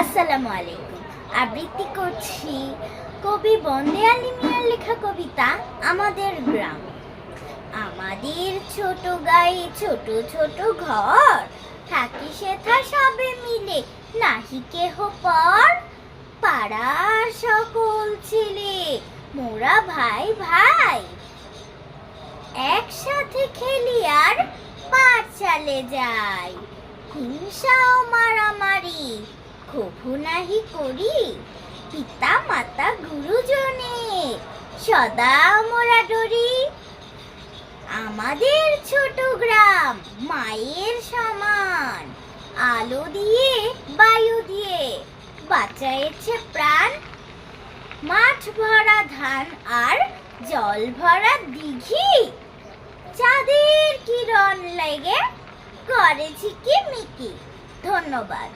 আসসালামু আলাইকুম। আবৃত্তি করছি কবি বন্দে আলী মিয়ার লেখা কবিতা আমাদের গ্রাম। আমাদের ছোট গায়ে ছোট ছোট ঘর, থাকি সেথা সবে মিলে নাহি কেহ পর। পাড়ার সকল ছেলে মোরা ভাই ভাই, একসাথে খেলি আর পাঠশালে যাই। হিংসা ও মারামারি কভু নাহি করি, পিতা মাতা গুরুজনে সদা মোরা ডরি। আমাদের ছোট গ্রাম মায়ের সমান, আলো দিয়ে বায়ু দিয়ে বাঁচায়েছে প্রাণ। মাঠ ভরা ধান আর জল ভরা দিঘি, চাঁদের কিরণ লেগে করেছি কি মিকি। ধন্যবাদ।